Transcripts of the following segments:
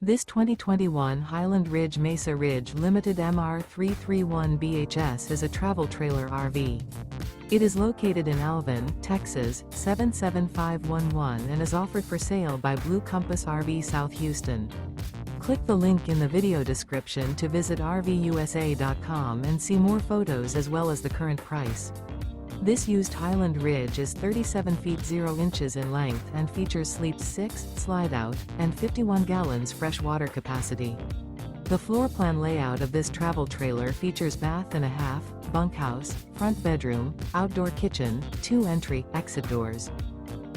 This 2021 Highland Ridge Mesa Ridge Limited MR331BHS is a travel trailer RV. It is located in Alvin, Texas, 77511 and is offered for sale by Blue Compass RV South Houston. Click the link in the video description to visit RVUSA.com and see more photos as well as the current price. This used Highland Ridge is 37 feet 0 inches in length and features sleep 6, slide-out, and 51 gallons fresh water capacity. The floor plan layout of this travel trailer features bath and a half, bunkhouse, front bedroom, outdoor kitchen, 2 entry/exit doors.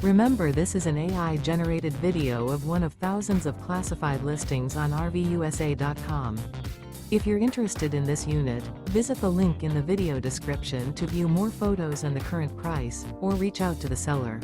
Remember, this is an AI-generated video of one of thousands of classified listings on RVUSA.com. If you're interested in this unit, visit the link in the video description to view more photos and the current price, or reach out to the seller.